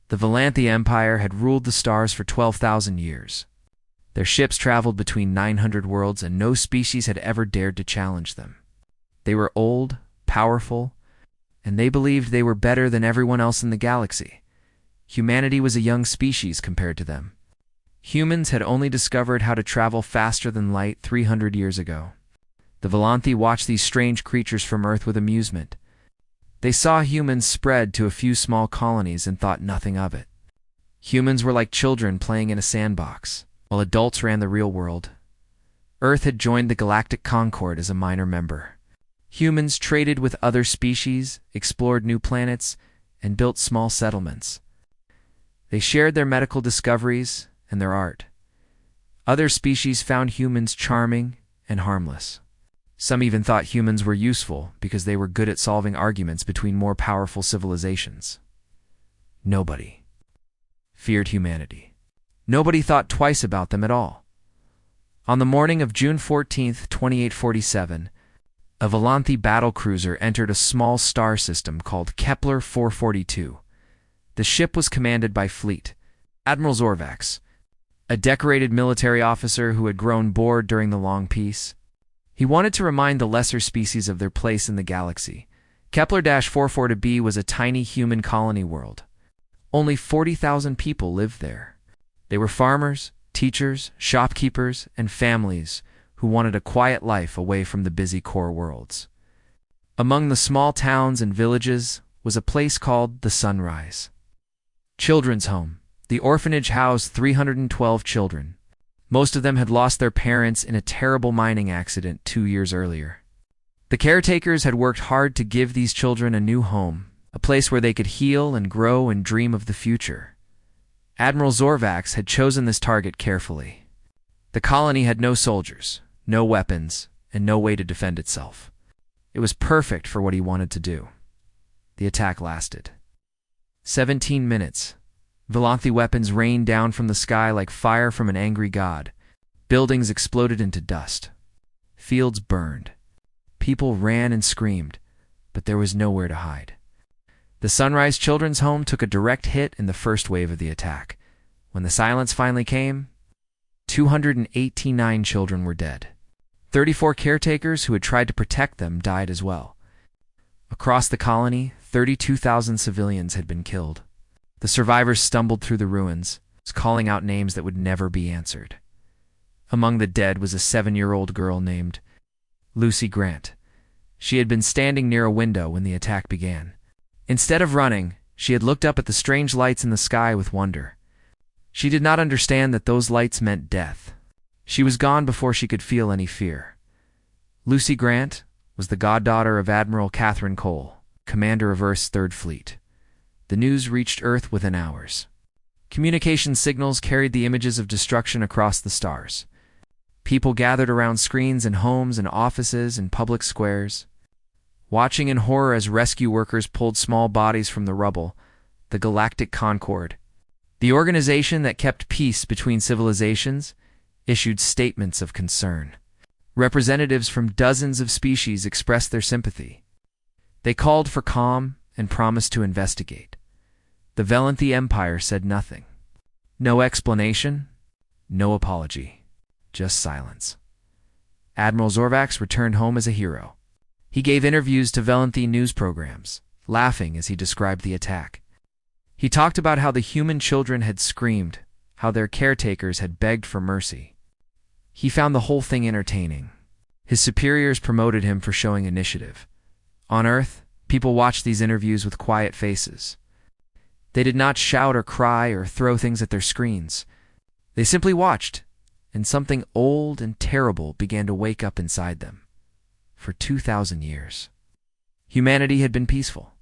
The Valanthi Empire had ruled the stars for 12,000 years. Their ships traveled between 900 worlds, and no species had ever dared to challenge them. They were old, powerful, and they believed they were better than everyone else in the galaxy. Humanity was a young species compared to them. Humans had only discovered how to travel faster than light 300 years ago. The Valanthi watched these strange creatures from Earth with amusement. They saw humans spread to a few small colonies and thought nothing of it. Humans were like children playing in a sandbox, while adults ran the real world. Earth had joined the Galactic Concord as a minor member. Humans traded with other species, explored new planets, and built small settlements. They shared their medical discoveries and their art. Other species found humans charming and harmless. Some even thought humans were useful because they were good at solving arguments between more powerful civilizations. Nobody feared humanity. Nobody thought twice about them at all. On the morning of June 14, 2847, a Valanthi battlecruiser entered a small star system called Kepler 442. The ship was commanded by Fleet Admiral Zorvax, a decorated military officer who had grown bored during the long peace. He wanted to remind the lesser species of their place in the galaxy. Kepler-442b was a tiny human colony world. Only 40,000 people lived there. They were farmers, teachers, shopkeepers, and families who wanted a quiet life away from the busy core worlds. Among the small towns and villages was a place called the Sunrise Children's Home. The orphanage housed 312 children. Most of them had lost their parents in a terrible mining accident 2 years earlier. The caretakers had worked hard to give these children a new home, a place where they could heal and grow and dream of the future. Admiral Zorvax had chosen this target carefully. The colony had no soldiers, no weapons, and no way to defend itself. It was perfect for what he wanted to do. The attack lasted 17 minutes. Valanthi weapons rained down from the sky like fire from an angry god. Buildings exploded into dust. Fields burned. People ran and screamed, but there was nowhere to hide. The Sunrise Children's Home took a direct hit in the first wave of the attack. When the silence finally came, 289 children were dead. 34 caretakers who had tried to protect them died as well. Across the colony, 32,000 civilians had been killed. The survivors stumbled through the ruins, calling out names that would never be answered. Among the dead was a 7-year-old girl named Lucy Grant. She had been standing near a window when the attack began. Instead of running, she had looked up at the strange lights in the sky with wonder. She did not understand that those lights meant death. She was gone before she could feel any fear. Lucy Grant was the goddaughter of Admiral Catherine Cole, commander of Earth's Third Fleet. The news reached Earth within hours. Communication signals carried the images of destruction across the stars. People gathered around screens in homes and offices and public squares, watching in horror as rescue workers pulled small bodies from the rubble. The Galactic Concord, the organization that kept peace between civilizations, issued statements of concern. Representatives from dozens of species expressed their sympathy. They called for calm and promised to investigate. The Valanthi Empire said nothing. No explanation, no apology, just silence. Admiral Zorvax returned home as a hero. He gave interviews to Valanthi news programs, laughing as he described the attack. He talked about how the human children had screamed, how their caretakers had begged for mercy. He found the whole thing entertaining. His superiors promoted him for showing initiative. On Earth, people watched these interviews with quiet faces. They did not shout or cry or throw things at their screens. They simply watched, and something old and terrible began to wake up inside them. For 2,000 years, humanity had been peaceful.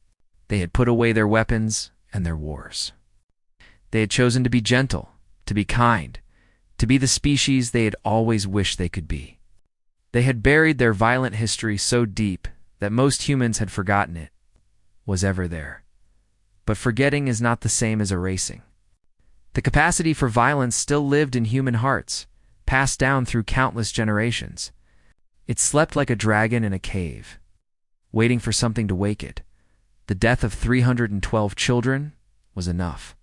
They had put away their weapons and their wars. They had chosen to be gentle, to be kind, to be the species they had always wished they could be. They had buried their violent history so deep that most humans had forgotten it was ever there. But forgetting is not the same as erasing. The capacity for violence still lived in human hearts, passed down through countless generations. It slept like a dragon in a cave, waiting for something to wake it. The death of 312 children was enough.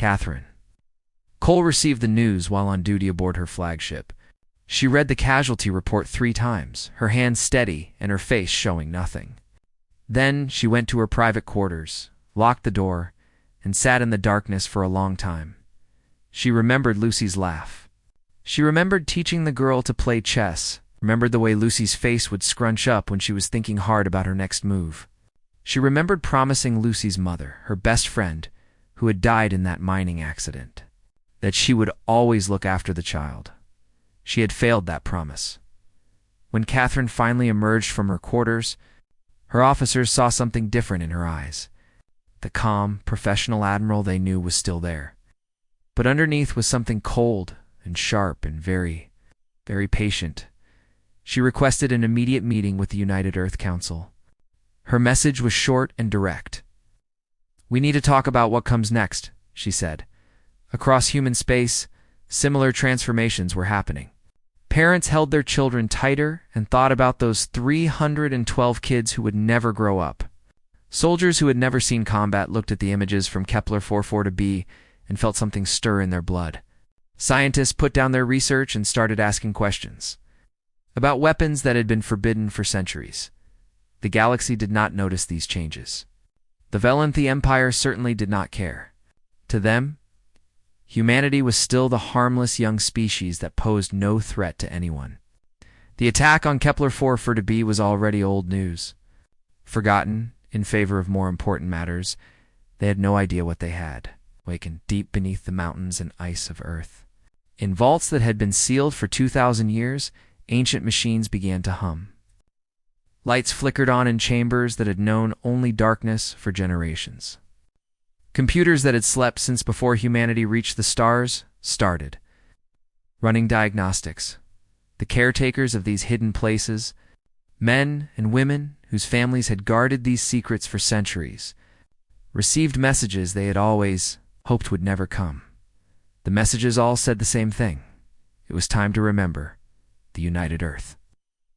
Catherine. Cole received the news while on duty aboard her flagship. She read the casualty report 3 times, her hands steady and her face showing nothing. Then she went to her private quarters, locked the door, and sat in the darkness for a long time. She remembered Lucy's laugh. She remembered teaching the girl to play chess, remembered the way Lucy's face would scrunch up when she was thinking hard about her next move. She remembered promising Lucy's mother, her best friend, who had died in that mining accident, that she would always look after the child. She had failed that promise. When Catherine finally emerged from her quarters, her officers saw something different in her eyes. The calm, professional admiral they knew was still there. But underneath was something cold and sharp and very, very patient. She requested an immediate meeting with the United Earth Council. Her message was short and direct. "We need to talk about what comes next," she said. Across human space, similar transformations were happening. Parents held their children tighter and thought about those 312 kids who would never grow up. Soldiers who had never seen combat looked at the images from Kepler 442b and felt something stir in their blood. Scientists put down their research and started asking questions about weapons that had been forbidden for centuries. The galaxy did not notice these changes. The Valenthi Empire certainly did not care. To them, humanity was still the harmless young species that posed no threat to anyone. The attack on Kepler 442b was already old news. Forgotten in favor of more important matters, they had no idea what they had, awakened deep beneath the mountains and ice of Earth. In vaults that had been sealed for 2,000 years, ancient machines began to hum. Lights flickered on in chambers that had known only darkness for generations. Computers that had slept since before humanity reached the stars started running diagnostics. The caretakers of these hidden places, men and women whose families had guarded these secrets for centuries, received messages they had always hoped would never come. The messages all said the same thing. It was time to remember the United Earth.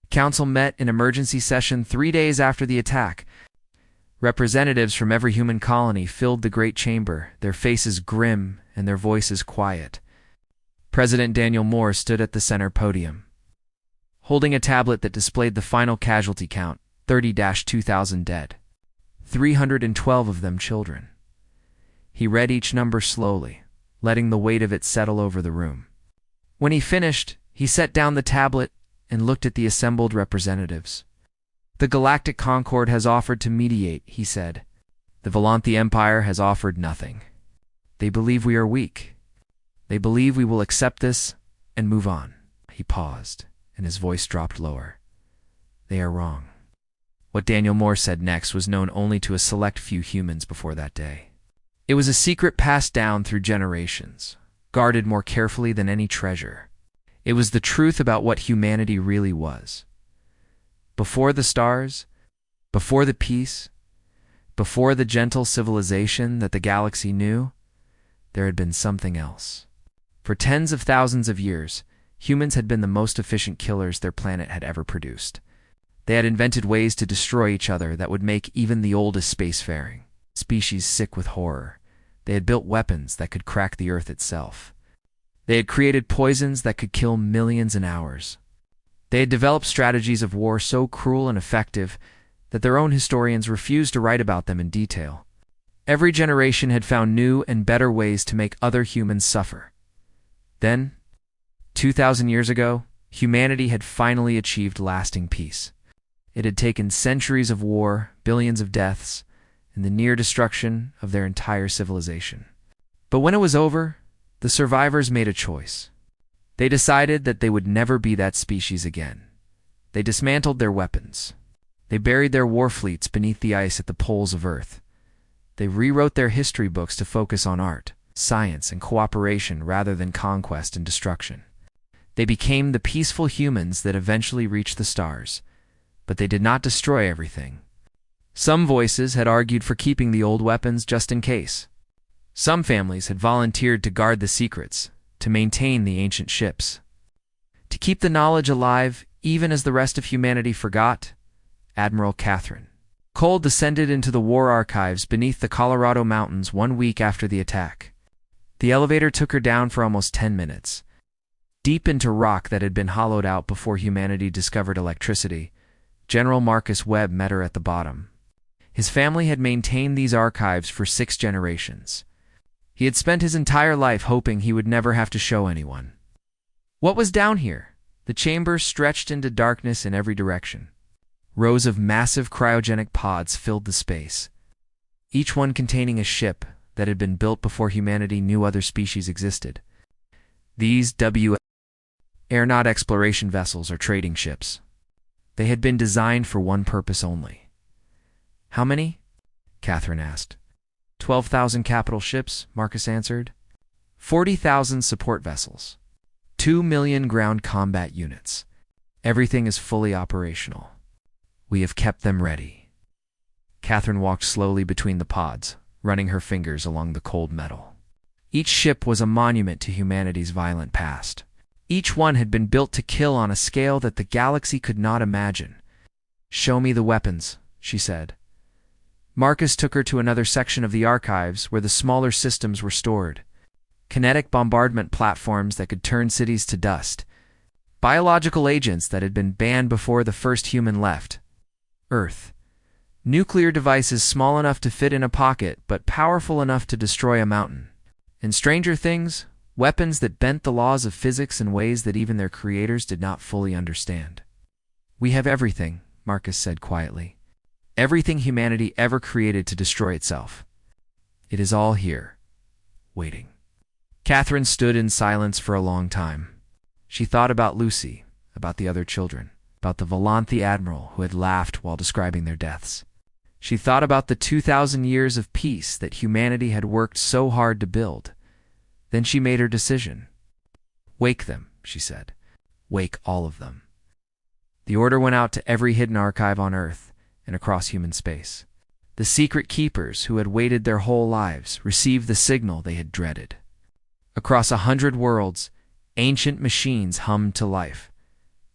Council met in emergency session 3 days after the attack. Representatives from every human colony filled the great chamber, their faces grim and their voices quiet. President Daniel Moore stood at the center podium, holding a tablet that displayed the final casualty count, 30-2,000 dead, 312 of them children. He read each number slowly, letting the weight of it settle over the room. When he finished, he set down the tablet and looked at the assembled representatives. "The Galactic Concord has offered to mediate," he said. "The Valanthi Empire has offered nothing. They believe we are weak. They believe we will accept this and move on." He paused, and his voice dropped lower. "They are wrong." What Daniel Moore said next was known only to a select few humans before that day. It was a secret passed down through generations, guarded more carefully than any treasure. It was the truth about what humanity really was. Before the stars, before the peace, before the gentle civilization that the galaxy knew, there had been something else. For tens of thousands of years, humans had been the most efficient killers their planet had ever produced. They had invented ways to destroy each other that would make even the oldest spacefaring species sick with horror. They had built weapons that could crack the Earth itself. They had created poisons that could kill millions in hours. They had developed strategies of war so cruel and effective that their own historians refused to write about them in detail. Every generation had found new and better ways to make other humans suffer. Then, 2,000 years ago, humanity had finally achieved lasting peace. It had taken centuries of war, billions of deaths, and the near destruction of their entire civilization. But when it was over, the survivors made a choice. They decided that they would never be that species again. They dismantled their weapons. They buried their war fleets beneath the ice at the poles of Earth. They rewrote their history books to focus on art, science, and cooperation rather than conquest and destruction. They became the peaceful humans that eventually reached the stars, but they did not destroy everything. Some voices had argued for keeping the old weapons just in case. Some families had volunteered to guard the secrets, to maintain the ancient ships, to keep the knowledge alive even as the rest of humanity forgot. Admiral Catherine Cole descended into the war archives beneath the Colorado mountains 1 week after the attack. The elevator took her down for almost 10 minutes, deep into rock that had been hollowed out before humanity discovered electricity. General Marcus Webb met her at the bottom. His family had maintained these archives for 6 generations. He had spent his entire life hoping he would never have to show anyone. What was down here? The chamber stretched into darkness in every direction. Rows of massive cryogenic pods filled the space, each one containing a ship that had been built before humanity knew other species existed. These air not exploration vessels or trading ships. They had been designed for one purpose only. How many? Catherine asked. 12,000 capital ships, Marcus answered. 40,000 support vessels. 2 million ground combat units. Everything is fully operational. We have kept them ready. Catherine walked slowly between the pods, running her fingers along the cold metal. Each ship was a monument to humanity's violent past. Each one had been built to kill on a scale that the galaxy could not imagine. "Show me the weapons," she said. Marcus took her to another section of the archives where the smaller systems were stored. Kinetic bombardment platforms that could turn cities to dust. Biological agents that had been banned before the first human left Earth. Nuclear devices small enough to fit in a pocket but powerful enough to destroy a mountain. And stranger things, weapons that bent the laws of physics in ways that even their creators did not fully understand. "We have everything," Marcus said quietly. "Everything humanity ever created to destroy itself. It is all here, waiting." Catherine stood in silence for a long time. She thought about Lucy, about the other children, about the Volanthi admiral who had laughed while describing their deaths. She thought about the 2,000 years of peace that humanity had worked so hard to build. Then she made her decision. "Wake them," she said. "Wake all of them." The order went out to every hidden archive on Earth and across human space. The secret keepers who had waited their whole lives received the signal they had dreaded. Across 100 worlds, ancient machines hummed to life.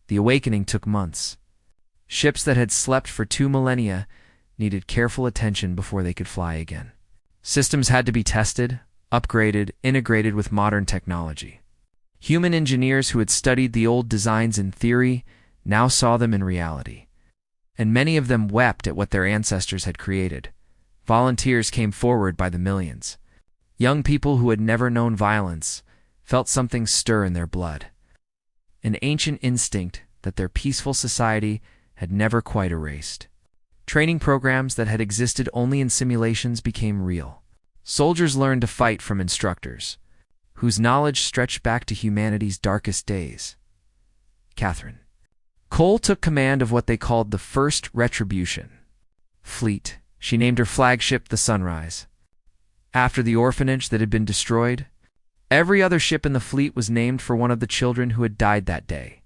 The awakening took months. Ships that had slept for 2 millennia needed careful attention before they could fly again. Systems had to be tested, upgraded, integrated with modern technology. Human engineers who had studied the old designs in theory now saw them in reality. And many of them wept at what their ancestors had created. Volunteers came forward by the millions. Young people who had never known violence felt something stir in their blood. An ancient instinct that their peaceful society had never quite erased. Training programs that had existed only in simulations became real. Soldiers learned to fight from instructors, whose knowledge stretched back to humanity's darkest days. Catherine. Cole took command of what they called the First Retribution Fleet. She named her flagship the Sunrise. After the orphanage that had been destroyed, every other ship in the fleet was named for one of the children who had died that day.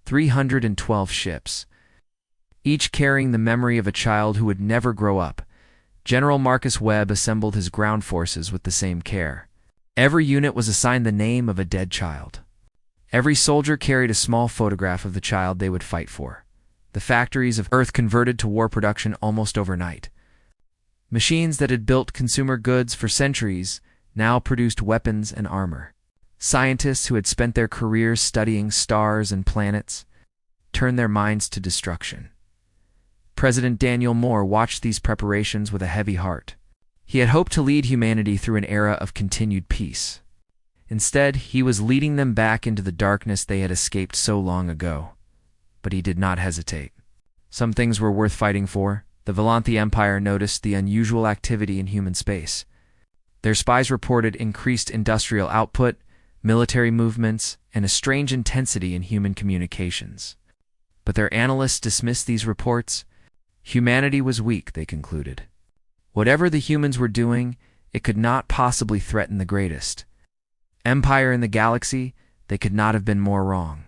312 ships, each carrying the memory of a child who would never grow up. General Marcus Webb assembled his ground forces with the same care. Every unit was assigned the name of a dead child. Every soldier carried a small photograph of the child they would fight for. The factories of Earth converted to war production almost overnight. Machines that had built consumer goods for centuries now produced weapons and armor. Scientists who had spent their careers studying stars and planets turned their minds to destruction. President Daniel Moore watched these preparations with a heavy heart. He had hoped to lead humanity through an era of continued peace. Instead, he was leading them back into the darkness they had escaped so long ago. But he did not hesitate. Some things were worth fighting for. The Volanthi Empire noticed the unusual activity in human space. Their spies reported increased industrial output, military movements, and a strange intensity in human communications. But their analysts dismissed these reports. Humanity was weak, they concluded. Whatever the humans were doing, it could not possibly threaten the greatest empire in the galaxy. They could not have been more wrong.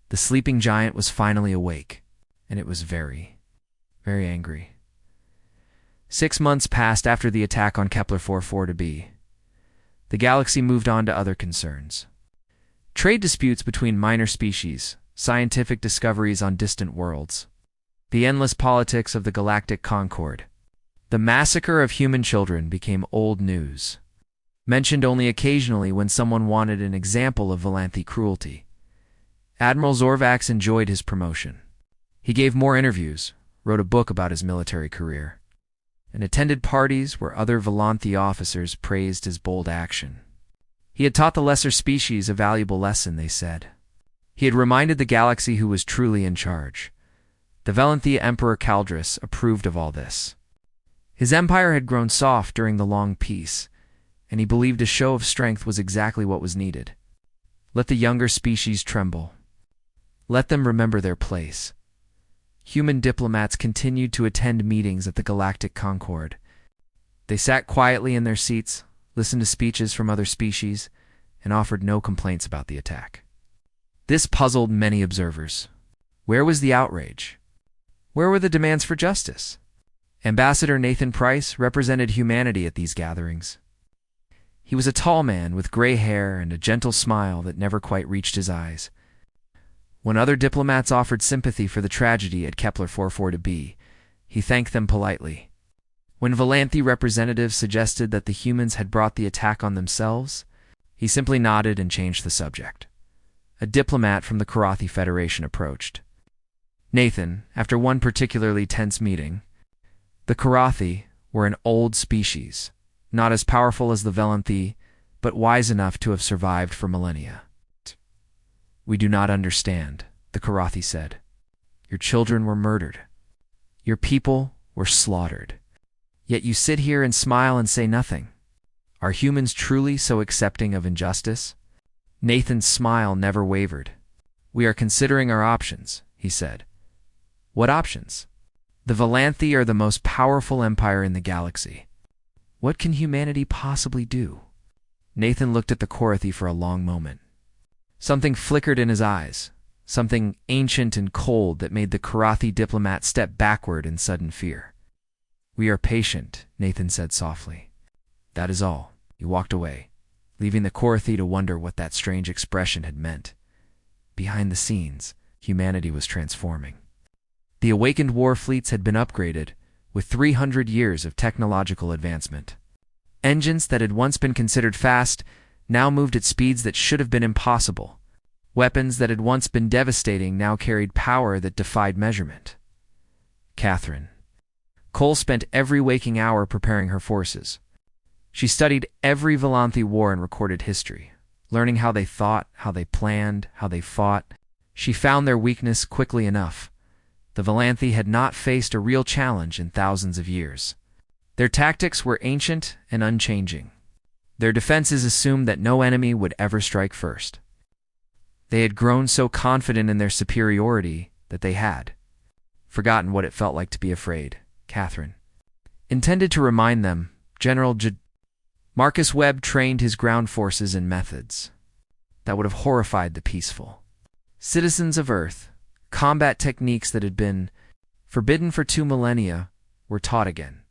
The sleeping giant was finally awake, and it was very, very angry. 6 months passed after the attack on Kepler 4b. The galaxy moved on to other concerns. Trade disputes between minor species, scientific discoveries on distant worlds, the endless politics of the galactic concord. The massacre of human children became old news. mentioned only occasionally when someone wanted an example of Valanthi cruelty. Admiral Zorvax enjoyed his promotion. He gave more interviews, wrote a book about his military career, and attended parties where other Valanthi officers praised his bold action. He had taught the lesser species a valuable lesson, they said. He had reminded the galaxy who was truly in charge. The Valanthi Emperor Caldris approved of all this. His empire had grown soft during the long peace, and he believed a show of strength was exactly what was needed. Let the younger species tremble. Let them remember their place. Human diplomats continued to attend meetings at the Galactic Concord. They sat quietly in their seats, listened to speeches from other species, and offered no complaints about the attack. This puzzled many observers. Where was the outrage? Where were the demands for justice? Ambassador Nathan Price represented humanity at these gatherings. He was a tall man with gray hair and a gentle smile that never quite reached his eyes. When other diplomats offered sympathy for the tragedy at Kepler 44b, he thanked them politely. When Valanthi representatives suggested that the humans had brought the attack on themselves, he simply nodded and changed the subject. A diplomat from the Karathi Federation approached. Nathan, after one particularly tense meeting, the Karathi were an old species, not as powerful as the Valanthi, but wise enough to have survived for millennia. "We do not understand," the Karathi said. "Your children were murdered. Your people were slaughtered. Yet you sit here and smile and say nothing. Are humans truly so accepting of injustice?" Nathan's smile never wavered. "We are considering our options," he said. "What options?" "The Valanthi are the most powerful empire in the galaxy. What can humanity possibly do?" Nathan looked at the Karathi for a long moment. Something flickered in his eyes, something ancient and cold that made the Karathi diplomat step backward in sudden fear. "We are patient," Nathan said softly. "That is all." He walked away, leaving the Karathi to wonder what that strange expression had meant. Behind the scenes, humanity was transforming. The awakened war fleets had been upgraded, with 300 years of technological advancement. Engines that had once been considered fast now moved at speeds that should have been impossible. Weapons that had once been devastating now carried power that defied measurement. Catherine. Cole spent every waking hour preparing her forces. She studied every Valanthi war and recorded history, learning how they thought, how they planned, how they fought. She found their weakness quickly enough. The Valanthi had not faced a real challenge in thousands of years. Their tactics were ancient and unchanging. Their defenses assumed that no enemy would ever strike first. They had grown so confident in their superiority that they had forgotten what it felt like to be afraid. Catherine intended to remind them. General Marcus Webb trained his ground forces in methods that would have horrified the peaceful citizens of Earth. Combat techniques that had been forbidden for 2 millennia were taught again.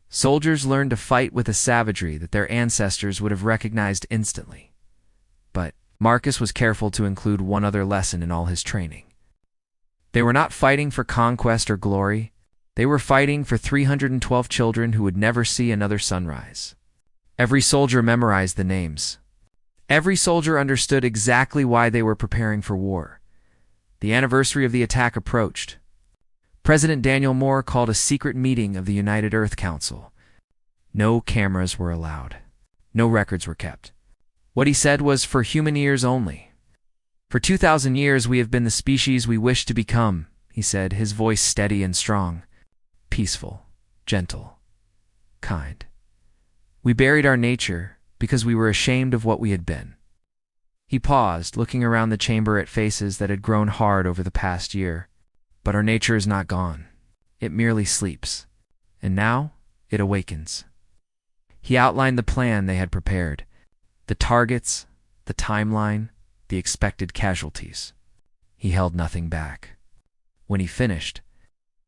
Soldiers learned to fight with a savagery that their ancestors would have recognized instantly. But Marcus was careful to include one other lesson in all his training. They were not fighting for conquest or glory. They were fighting for 312 children who would never see another sunrise. Every soldier memorized the names. Every soldier understood exactly why they were preparing for war. The anniversary of the attack approached. President Daniel Moore called a secret meeting of the United Earth Council. No cameras were allowed. No records were kept. What he said was for human ears only. "For 2,000 years we have been the species we wish to become," he said, his voice steady and strong. "Peaceful, gentle, kind. We buried our nature because we were ashamed of what we had been." He paused, looking around the chamber at faces that had grown hard over the past year. "But our nature is not gone. It merely sleeps. And now it awakens." He outlined the plan they had prepared. The targets, the timeline, the expected casualties. He held nothing back. When he finished,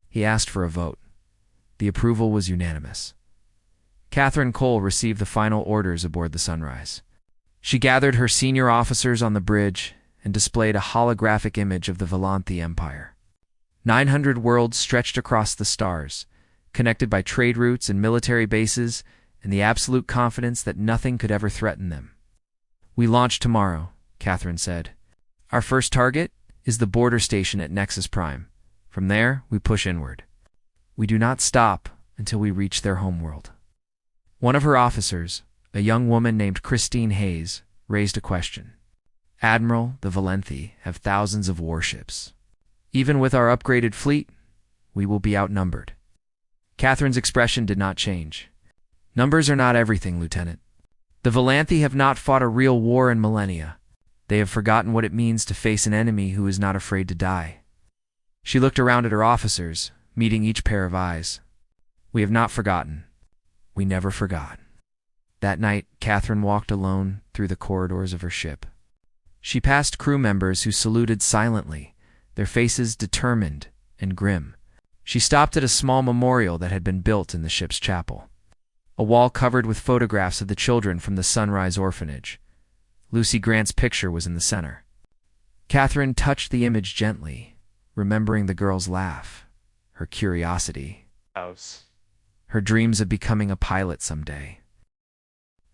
he asked for a vote. The approval was unanimous. Catherine Cole received the final orders aboard the Sunrise. She gathered her senior officers on the bridge and displayed a holographic image of the Valanthi Empire. 900 worlds stretched across the stars, connected by trade routes and military bases and the absolute confidence that nothing could ever threaten them. "We launch tomorrow," Catherine said. "Our first target is the border station at Nexus Prime. From there, we push inward. We do not stop until we reach their homeworld." One of her officers, a young woman named Christine Hayes, raised a question. "Admiral, the Valenthi have thousands of warships. Even with our upgraded fleet, we will be outnumbered." Catherine's expression did not change. "Numbers are not everything, Lieutenant. The Valenthi have not fought a real war in millennia. They have forgotten what it means to face an enemy who is not afraid to die." She looked around at her officers, meeting each pair of eyes. "We have not forgotten. We never forgot." That night, Catherine walked alone through the corridors of her ship. She passed crew members who saluted silently, their faces determined and grim. She stopped at a small memorial that had been built in the ship's chapel. A wall covered with photographs of the children from the Sunrise Orphanage. Lucy Grant's picture was in the center. Catherine touched the image gently, remembering the girl's laugh, her curiosity, her dreams of becoming a pilot someday.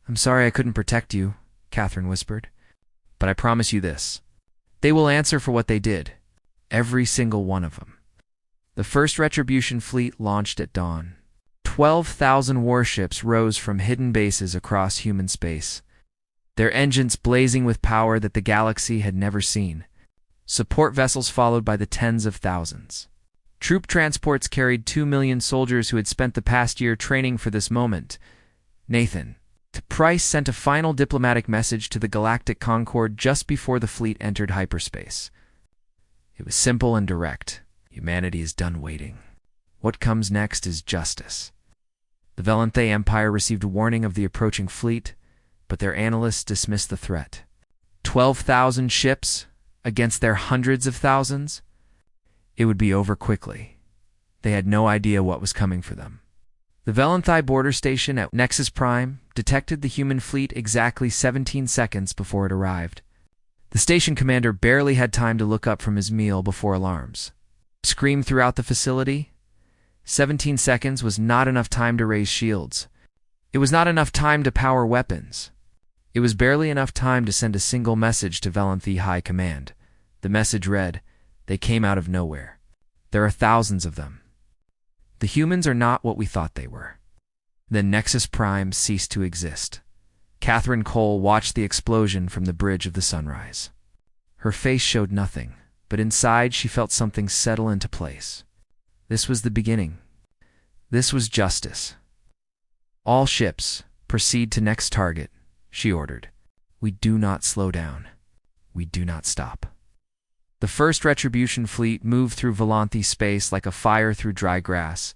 "I'm sorry I couldn't protect you," Catherine whispered, "but I promise you this. They will answer for what they did, every single one of them." The first Retribution fleet launched at dawn. 12,000 warships rose from hidden bases across human space, their engines blazing with power that the galaxy had never seen. Support vessels followed by the tens of thousands. Troop transports carried 2 million soldiers who had spent the past year training for this moment. Nathan Price sent a final diplomatic message to the Galactic Concord just before the fleet entered hyperspace. It was simple and direct. Humanity is done waiting. What comes next is justice. The Valenthi Empire received a warning of the approaching fleet, but their analysts dismissed the threat. 12,000 ships against their hundreds of thousands? It would be over quickly. They had no idea what was coming for them. The Valenthi border station at Nexus Prime detected the human fleet exactly 17 seconds before it arrived. The station commander barely had time to look up from his meal before alarms screamed throughout the facility. 17 seconds was not enough time to raise shields. It was not enough time to power weapons. It was barely enough time to send a single message to Valenthi High Command. The message read, "They came out of nowhere. There are thousands of them. The humans are not what we thought they were." Then Nexus Prime ceased to exist. Catherine Cole watched the explosion from the bridge of the Sunrise. Her face showed nothing, but inside she felt something settle into place. This was the beginning. This was justice. "All ships, proceed to next target," she ordered. "We do not slow down. We do not stop." The first Retribution fleet moved through Valenthi space like a fire through dry grass.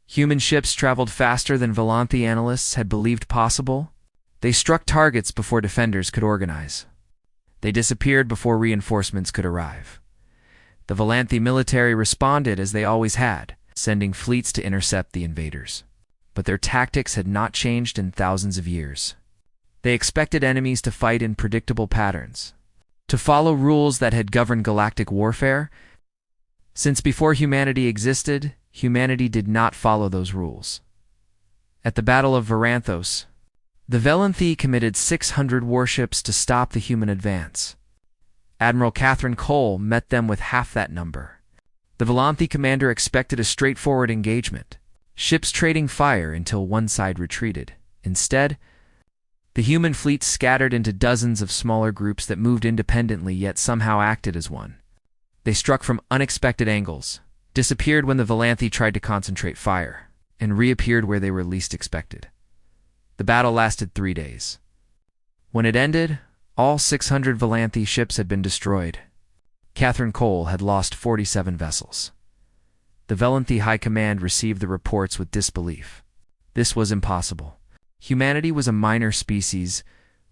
Human ships traveled faster than Valenthi analysts had believed possible. They struck targets before defenders could organize. They disappeared before reinforcements could arrive. The Valenthi military responded as they always had, sending fleets to intercept the invaders. But their tactics had not changed in thousands of years. They expected enemies to fight in predictable patterns, to follow rules that had governed galactic warfare. Since before humanity existed, humanity did not follow those rules. At the Battle of Varanthos, the Valenthi committed 600 warships to stop the human advance. Admiral Catherine Cole met them with half that number. The Valenthi commander expected a straightforward engagement, ships trading fire until one side retreated. Instead, the human fleet scattered into dozens of smaller groups that moved independently yet somehow acted as one. They struck from unexpected angles, disappeared when the Valenthi tried to concentrate fire, and reappeared where they were least expected. The battle lasted 3 days. When it ended, all 600 Valenthi ships had been destroyed. Catherine Cole had lost 47 vessels. The Valenthi High Command received the reports with disbelief. This was impossible. Humanity was a minor species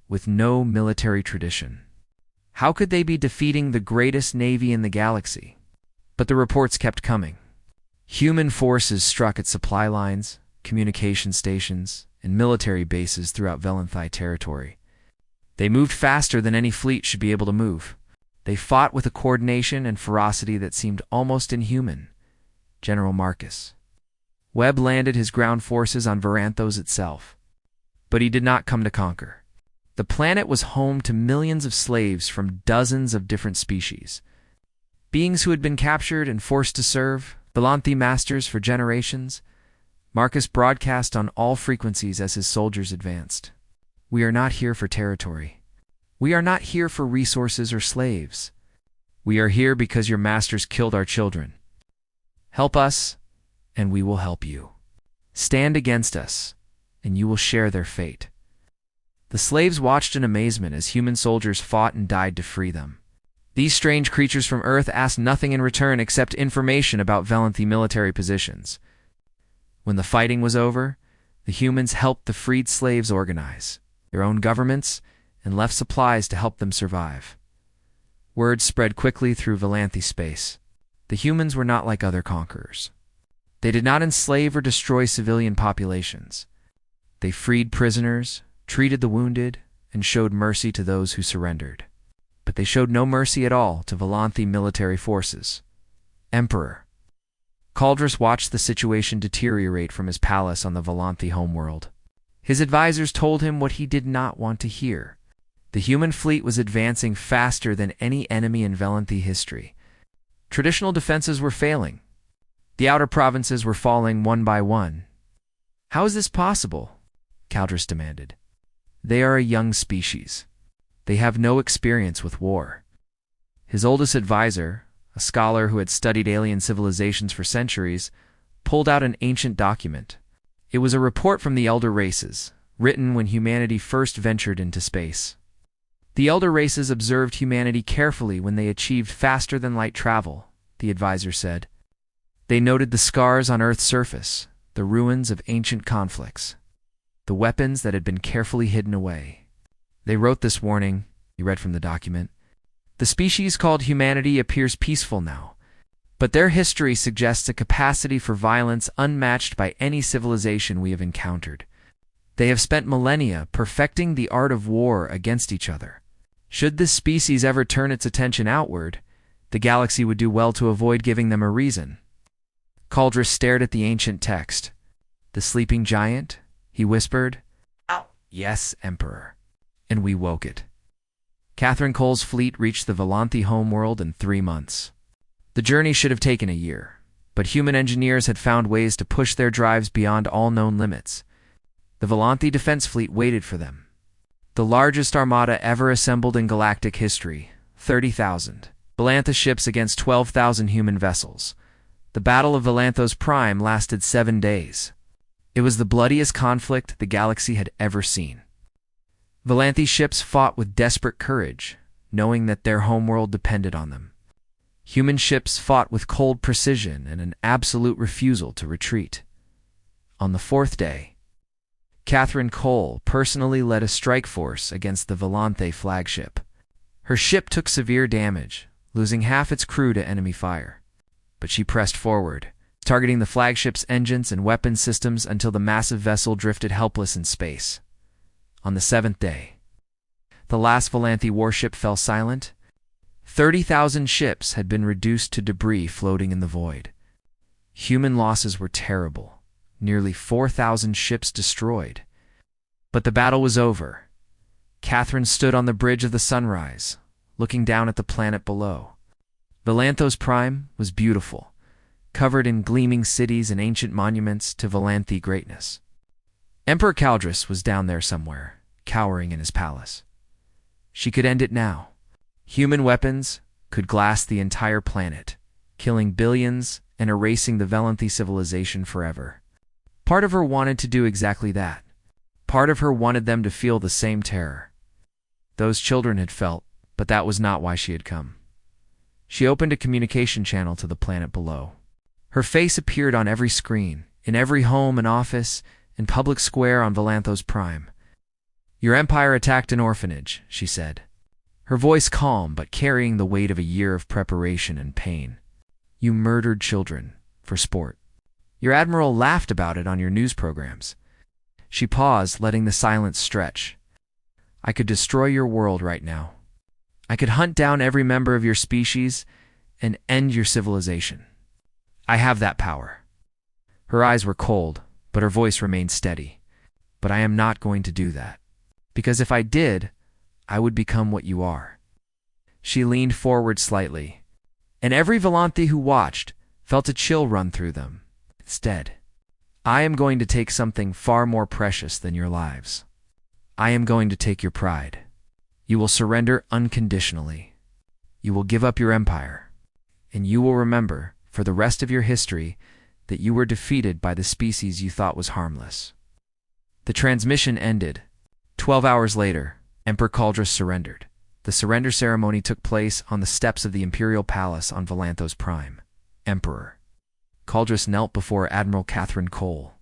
with no military tradition. How could they be defeating the greatest navy in the galaxy? But the reports kept coming. Human forces struck at supply lines, communication stations, and military bases throughout Valenthi territory. They moved faster than any fleet should be able to move. They fought with a coordination and ferocity that seemed almost inhuman. General Marcus Webb landed his ground forces on Varanthos itself. But he did not come to conquer. The planet was home to millions of slaves from dozens of different species. Beings who had been captured and forced to serve, Valanthi masters for generations. Marcus broadcast on all frequencies as his soldiers advanced. We are not here for territory. We are not here for resources or slaves. We are here because your masters killed our children. Help us, and we will help you. Stand against us, and you will share their fate. The slaves watched in amazement as human soldiers fought and died to free them. These strange creatures from Earth asked nothing in return except information about Valanthi military positions. When the fighting was over, the humans helped the freed slaves organize their own governments and left supplies to help them survive. Word spread quickly through Valanthi space. The humans were not like other conquerors. They did not enslave or destroy civilian populations. They freed prisoners, treated the wounded, and showed mercy to those who surrendered. But they showed no mercy at all to Valanthi military forces. Emperor Caldrus watched the situation deteriorate from his palace on the Valanthi homeworld. His advisors told him what he did not want to hear. The human fleet was advancing faster than any enemy in Valanthi history. Traditional defenses were failing. The outer provinces were falling one by one. How is this possible? Caldrus demanded. They are a young species. They have no experience with war. His oldest advisor, a scholar who had studied alien civilizations for centuries, pulled out an ancient document. It was a report from the Elder Races, written when humanity first ventured into space. The Elder Races observed humanity carefully when they achieved faster-than-light travel, the advisor said. They noted the scars on Earth's surface, the ruins of ancient conflicts, the weapons that had been carefully hidden away. They wrote this warning, he read from the document. The species called humanity appears peaceful now, but their history suggests a capacity for violence unmatched by any civilization we have encountered. They have spent millennia perfecting the art of war against each other. Should this species ever turn its attention outward, the galaxy would do well to avoid giving them a reason. Caldrus stared at the ancient text. The sleeping giant? He whispered. Ow. Yes, Emperor. And we woke it. Catherine Cole's fleet reached the Valanthi homeworld in 3 months. The journey should have taken a year, but human engineers had found ways to push their drives beyond all known limits. The Valanthi defense fleet waited for them. The largest armada ever assembled in galactic history, 30,000. Valantha ships against 12,000 human vessels. The Battle of Valanthos Prime lasted 7 days. It was the bloodiest conflict the galaxy had ever seen. Valanthi ships fought with desperate courage, knowing that their homeworld depended on them. Human ships fought with cold precision and an absolute refusal to retreat. On the 4th day, Catherine Cole personally led a strike force against the Valanthe flagship. Her ship took severe damage, losing half its crew to enemy fire. But she pressed forward, targeting the flagship's engines and weapon systems until the massive vessel drifted helpless in space. On the 7th day, the last Valanthi warship fell silent. 30,000 ships had been reduced to debris floating in the void. Human losses were terrible, nearly 4,000 ships destroyed. But the battle was over. Catherine stood on the bridge of the sunrise, looking down at the planet below. Valanthos Prime was beautiful, covered in gleaming cities and ancient monuments to Valanthi greatness. Emperor Caldrus was down there somewhere, cowering in his palace. She could end it now. Human weapons could glass the entire planet, killing billions and erasing the Valanthi civilization forever. Part of her wanted to do exactly that. Part of her wanted them to feel the same terror those children had felt, but that was not why she had come. She opened a communication channel to the planet below. Her face appeared on every screen, in every home and office, and public square on Valanthos Prime. Your empire attacked an orphanage, she said. Her voice calm but carrying the weight of a year of preparation and pain. You murdered children, for sport. Your admiral laughed about it on your news programs. She paused, letting the silence stretch. I could destroy your world right now. I could hunt down every member of your species and end your civilization. I have that power. Her eyes were cold, but her voice remained steady. But I am not going to do that. Because if I did, I would become what you are." She leaned forward slightly, and every Volanthi who watched felt a chill run through them. "Instead, I am going to take something far more precious than your lives. I am going to take your pride. You will surrender unconditionally. You will give up your empire, and you will remember, for the rest of your history, that you were defeated by the species you thought was harmless." The transmission ended. 12 hours later, Emperor Caldrus surrendered. The surrender ceremony took place on the steps of the Imperial Palace on Volanthos Prime. Emperor Caldrus knelt before Admiral Catherine Cole,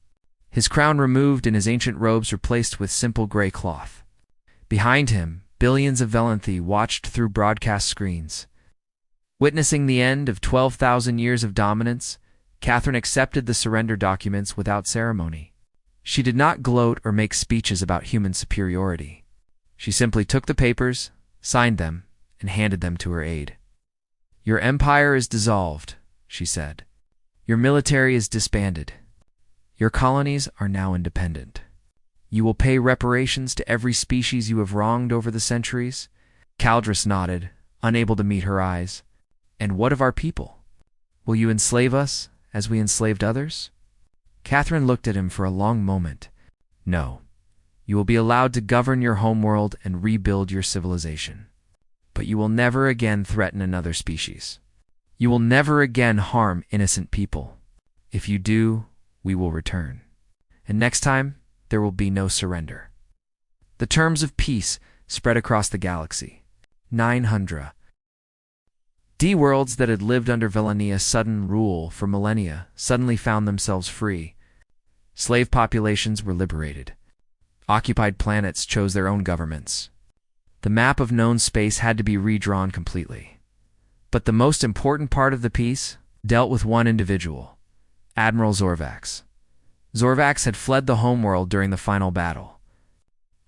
his crown removed and his ancient robes replaced with simple gray cloth. Behind him, billions of Volanthi watched through broadcast screens. Witnessing the end of 12,000 years of dominance, Catherine accepted the surrender documents without ceremony. She did not gloat or make speeches about human superiority. She simply took the papers, signed them, and handed them to her aide. "Your empire is dissolved," she said. "Your military is disbanded. Your colonies are now independent. You will pay reparations to every species you have wronged over the centuries." Caldrus nodded, unable to meet her eyes. "And what of our people? Will you enslave us as we enslaved others?" Catherine looked at him for a long moment. "No. You will be allowed to govern your homeworld and rebuild your civilization. But you will never again threaten another species. You will never again harm innocent people. If you do, we will return. And next time, there will be no surrender." The terms of peace spread across the galaxy. 900 D-worlds that had lived under Vilania's sudden rule for millennia suddenly found themselves free. Slave populations were liberated. Occupied planets chose their own governments. The map of known space had to be redrawn completely. But the most important part of the peace dealt with one individual, Admiral Zorvax. Zorvax had fled the homeworld during the final battle.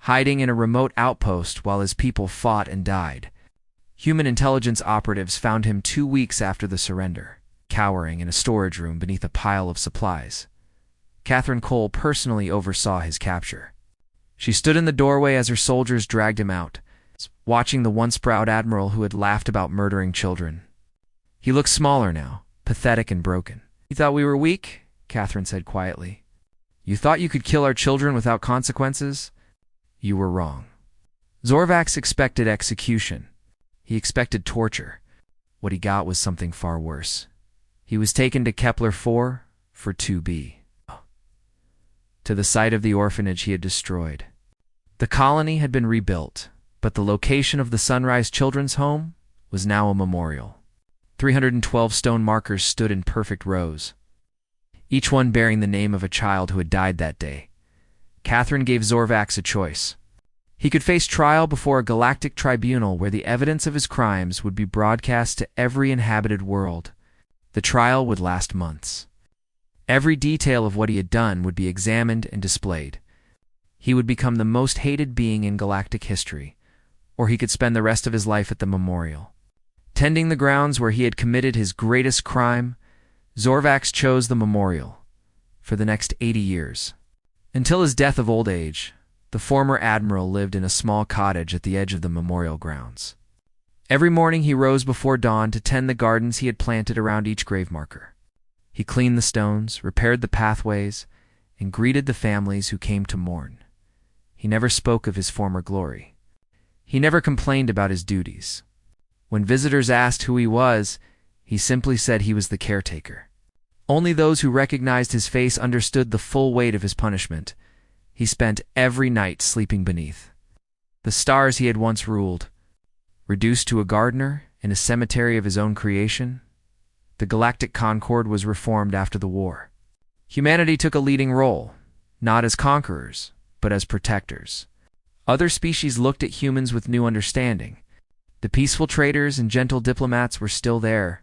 Hiding in a remote outpost while his people fought and died, human intelligence operatives found him 2 weeks after the surrender, cowering in a storage room beneath a pile of supplies. Catherine Cole personally oversaw his capture. She stood in the doorway as her soldiers dragged him out, watching the once proud admiral who had laughed about murdering children. He looked smaller now, pathetic and broken. "You thought we were weak?" Catherine said quietly. "You thought you could kill our children without consequences? You were wrong." Zorvax expected execution. He expected torture. What he got was something far worse. He was taken to Kepler 4 for 2B. To the site of the orphanage he had destroyed. The colony had been rebuilt, but the location of the Sunrise Children's Home was now a memorial. 312 stone markers stood in perfect rows, each one bearing the name of a child who had died that day. Catherine gave Zorvax a choice. He could face trial before a galactic tribunal where the evidence of his crimes would be broadcast to every inhabited world. The trial would last months. Every detail of what he had done would be examined and displayed. He would become the most hated being in galactic history, or he could spend the rest of his life at the memorial. Tending the grounds where he had committed his greatest crime, Zorvax chose the memorial for the next 80 years. Until his death of old age, the former admiral lived in a small cottage at the edge of the memorial grounds. Every morning he rose before dawn to tend the gardens he had planted around each grave marker. He cleaned the stones, repaired the pathways, and greeted the families who came to mourn. He never spoke of his former glory. He never complained about his duties. When visitors asked who he was, he simply said he was the caretaker. Only those who recognized his face understood the full weight of his punishment. He spent every night sleeping beneath the stars he had once ruled. Reduced to a gardener in a cemetery of his own creation, the Galactic Concord was reformed after the war. Humanity took a leading role, not as conquerors, but as protectors. Other species looked at humans with new understanding. The peaceful traders and gentle diplomats were still there.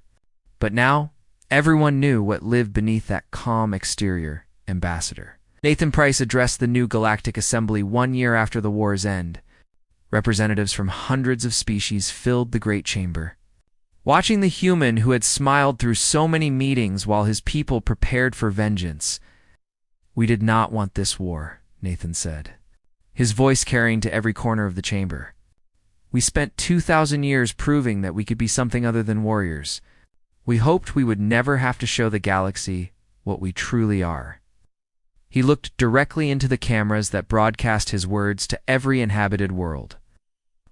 But now, everyone knew what lived beneath that calm exterior, ambassador. Nathan Price addressed the new Galactic Assembly 1 year after the war's end. Representatives from hundreds of species filled the great chamber. Watching the human who had smiled through so many meetings while his people prepared for vengeance. "We did not want this war," Nathan said, his voice carrying to every corner of the chamber. We spent 2,000 years proving that we could be something other than warriors. We hoped we would never have to show the galaxy what we truly are. He looked directly into the cameras that broadcast his words to every inhabited world.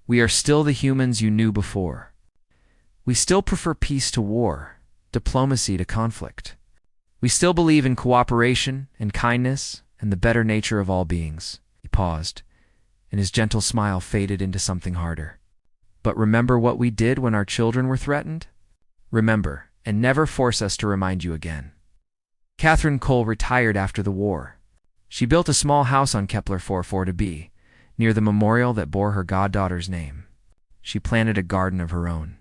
We are still the humans you knew before. We still prefer peace to war, diplomacy to conflict. We still believe in cooperation and kindness and the better nature of all beings. He paused, and his gentle smile faded into something harder. But remember what we did when our children were threatened? Remember, and never force us to remind you again. Catherine Cole retired after the war. She built a small house on Kepler 44b, near the memorial that bore her goddaughter's name. She planted a garden of her own.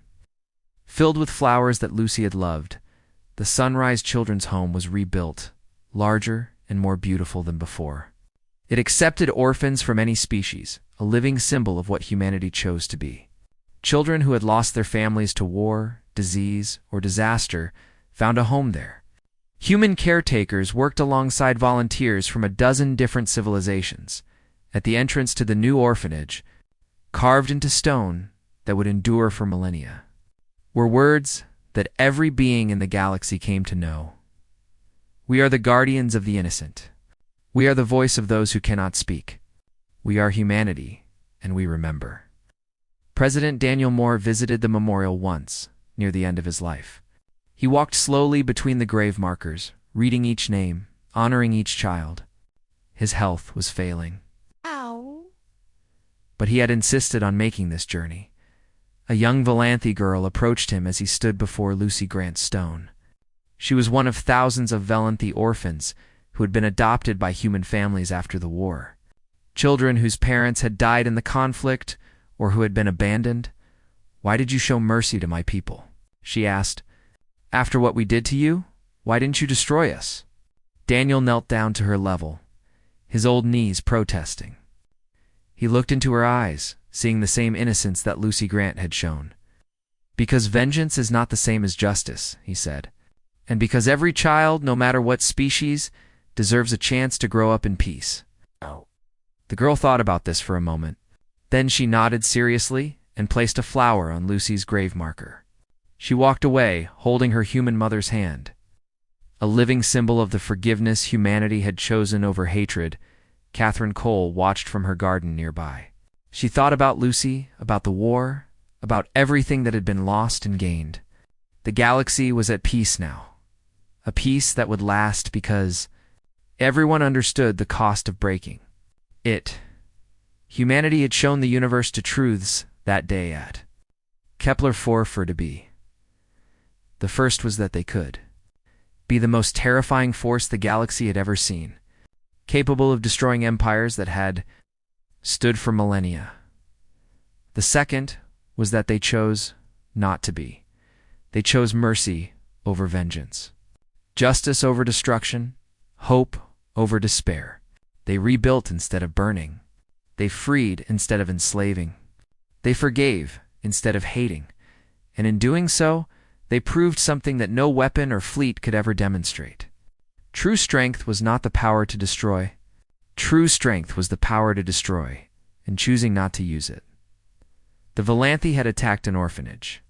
Filled with flowers that Lucy had loved, the Sunrise Children's Home was rebuilt, larger and more beautiful than before. It accepted orphans from any species, a living symbol of what humanity chose to be. Children who had lost their families to war, disease, or disaster found a home there. Human caretakers worked alongside volunteers from a dozen different civilizations. At the entrance to the new orphanage, carved into stone that would endure for millennia, were words that every being in the galaxy came to know. We are the guardians of the innocent. We are the voice of those who cannot speak. We are humanity, and we remember. President Daniel Moore visited the memorial once, near the end of his life. He walked slowly between the grave markers, reading each name, honoring each child. His health was failing. Ow. But he had insisted on making this journey. A young Valanthy girl approached him as he stood before Lucy Grant's stone. She was one of thousands of Valanthy orphans who had been adopted by human families after the war. Children whose parents had died in the conflict or who had been abandoned. "Why did you show mercy to my people?" she asked. "After what we did to you, why didn't you destroy us?" Daniel knelt down to her level, his old knees protesting. He looked into her eyes, seeing the same innocence that Lucy Grant had shown. "Because vengeance is not the same as justice," he said, "and because every child, no matter what species, deserves a chance to grow up in peace." Oh. The girl thought about this for a moment. Then she nodded seriously and placed a flower on Lucy's grave marker. She walked away, holding her human mother's hand. A living symbol of the forgiveness humanity had chosen over hatred, Catherine Cole watched from her garden nearby. She thought about Lucy, about the war, about everything that had been lost and gained. The galaxy was at peace now. A peace that would last because everyone understood the cost of breaking it. Humanity had shown the universe to truths that day at Kepler 44b. The first was that they could be the most terrifying force the galaxy had ever seen, capable of destroying empires that had stood for millennia. The second was that they chose not to be. They chose mercy over vengeance, justice over destruction, hope over despair. They rebuilt instead of burning. They freed instead of enslaving. They forgave instead of hating. And in doing so, they proved something that no weapon or fleet could ever demonstrate. True strength was not the power to destroy. True strength was the power to destroy, and choosing not to use it. The Valanthy had attacked an orphanage.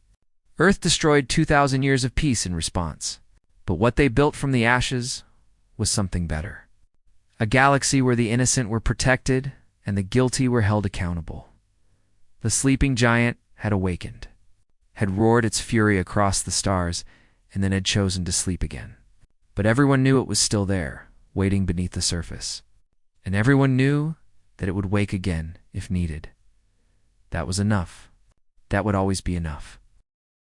Earth destroyed 2,000 years of peace in response. But what they built from the ashes was something better. A galaxy where the innocent were protected and the guilty were held accountable. The sleeping giant had awakened, had roared its fury across the stars, and then had chosen to sleep again. But everyone knew it was still there, waiting beneath the surface. And everyone knew that it would wake again if needed. That was enough. That would always be enough.